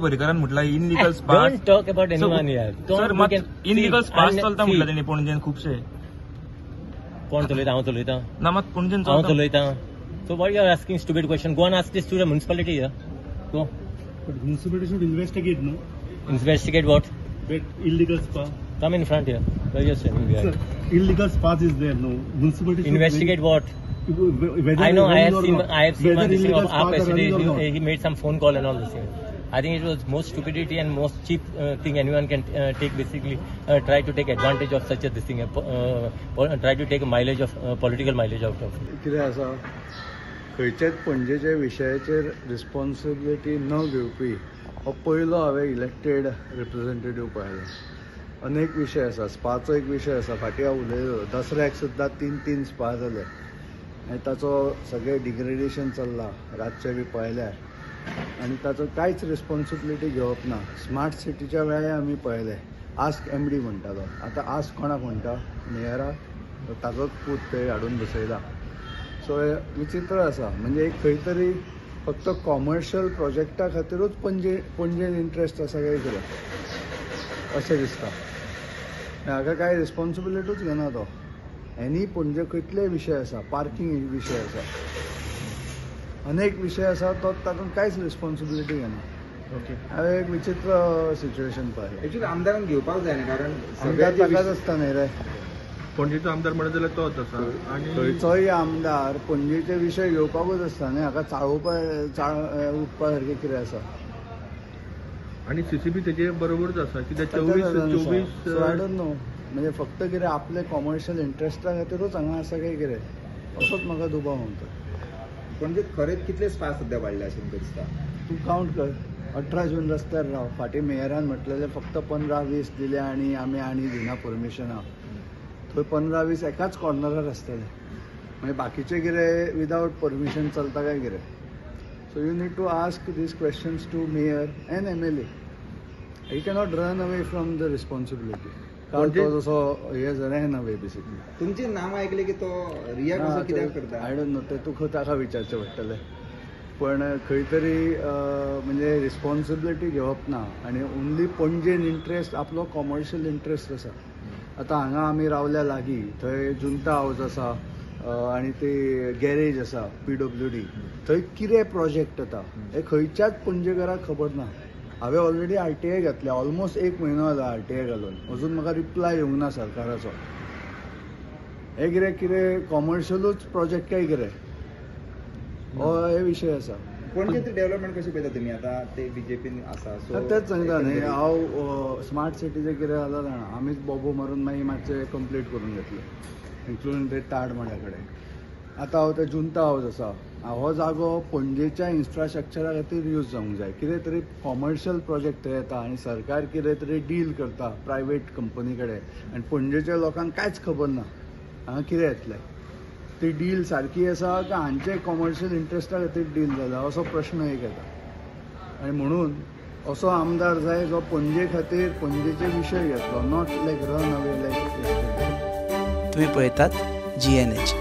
पर्रीकरान म्हटलं illegal don't talk about anyone here. Sir मात illegal स्पास चलता म्हटलं त्यांनी पणजेन खूपशे. कोण चलयता? हांव चलयता ना मात पणजेन हांव चलयता. So what you are asking stupid question? Go and ask this to the municipality here. Go. But municipality should investigate, no? Investigate what? That illegal spa. Come in front here. Where you are standing here? Sir, illegal spas is there, no? Municipality should Investigate what? whether I know. I have or seen. not. I have seen Whether one thing illegal of our spas are running or president. not. He made some phone call and all this thing. I think it was most stupidity and most cheap thing anyone can take. Basically, try to take advantage of such a this thing. Try to take a mileage of political mileage out of it. कितें आसा खंयच्याच पणजेच्या विशयाचेर responsibility न घेवपी हो पयलो हांवें इलेक्टेड रिप्रेझेंटेटिव्ह पळयलो. अनेक विशय आसा. स्पाचो एक विशय आसा. फाटीं हांव उलयलो दसऱ्याक सुद्दां 3 स्पा जाले आनी ताचो सगळें डिग्रेडेशन चल्लां. रातचे बी पळयल्यार आनी ताचो कांयच रिस्पॉन्सिबिलिटी घेवप ना. स्मार्ट सिटीच्या वेळार आमी पळयलें आस्क MD म्हणटालो. आतां आस्क कोणाक म्हणटा? मेयराक ताचोच पूत थंय हाडून बसयला. सो हे विचित्र आसा. म्हणजे एक खंय तरी फक्त कॉमर्शियल प्रोजेक्टा खातीरूच पणजेन इंट्रस्ट आसा काय कितें अशें दिसता. हाका कांय रिस्पॉन्सिबिलिटीच घेना तो. एनी पणजे कितले विशय आसा. पार्किंग विशय आसा. अनेक विशय आसा तो तातूंत कांयच रिस्पॉन्सिबिलिटी घेना. ओके हांवें एक विचित्र सिच्युएशन पळयलें. एक्चुअली आमदारान घेवपाक जाय न्ही कारण आमदार ताकाच आसता न्ही रे. पणजेचो आमदार म्हणत जाल्यार तोच आसा. आनी खंयचोय आमदार पणजेचे विशय घेवपाकूच आसता न्ही. हाका उठपा सारकें कितें आसा. आणि CCB तेजे बरोबरच आसा कित्याक आय 24 डोंट नो. म्हणजे फक्त कितें आपले कॉमर्शियल इंट्रस्टा खातीरूच हांगा आसा काय कितें असोच म्हाका दुबाव म्हणटा. म्हणजे खरेंच कितले स्पा सध्या वाडले अशें तुमकां दिसता? तूं कावंट कर. 18 जून रस्त्यार राव. फाटीं मेयरान म्हटलेलें फक्त 15-20 दिले आनी आमी दिना परमिशनां. थंय 15-20 एकाच कॉर्नरार आसतले. म्हणजे बाकीचे कितें विदावट परमिशन चलता काय कितें. So you need to ask these questions to mayor and MLA. He cannot run away from the responsibility. कारण तो जसो हे रन अवे बेसिकली. तुमचे नांव आयकले की तो रियाक्ट असो कित्याक करता? I don't know. ते तुका ताका विचारचें पडटलें. पण खंय तरी म्हणजे रिस्पॉन्सिबिलिटी घेवप ना आनी ओन्ली पणजेन इंट्रस्ट आपलो कॉमर्शियल इंट्रस्ट आसा. आतां हांगा आमी रावल्या लागीं थंय जुंता हावस आसा आनी ते गॅरेज आसा PWD. थंय कितें प्रोजेक्ट येता हे खंयच्याच पणजेकाराक खबर ना. हांवें ऑलरेडी RTI घातल्या. ऑलमोस्ट 1 म्हयनो जाला RTI घालून. अजून म्हाका रिप्लाय येवंक ना सरकाराचो. हे कितें कॉमर्शियलूच प्रोजेक्ट काय कितें हो हे विशय आसा. पणजे डेव्हलपमेंट कशी पळयता तुमी? आतां ते BJPन आसा सो तेच सांगता न्ही हांव स्मार्ट सिटीचें कितें जालां जाणा. आमीच बोबो मारून मागीर मातशें कंप्लीट करून घेतलें इन्क्लुडींग ते ताडमाड्या कडेन. आतां हांव ते जुंता हावस आसा. हो जागो पणजेच्या इन्फ्रास्ट्रक्चरा खातीर यूज जावंक जाय. कितें तरी कॉमर्शियल प्रोजेक्ट थंय येता आनी सरकार कितें तरी डील करता प्रायवेट कंपनी कडेन आनी पणजेच्या लोकांक कांयच खबर ना हांगा कितें येतलें. ती डील सारकी आसा काय हांचे कॉमर्शियल इंट्रस्टा खातीर डील जाला असो प्रश्न एक येता. आनी म्हणून असो आमदार जाय जो पणजे खातीर पणजेचे विशय घेतलो. नॉट लायक रन अवे लायक. तुम्ही पळयतात GNH.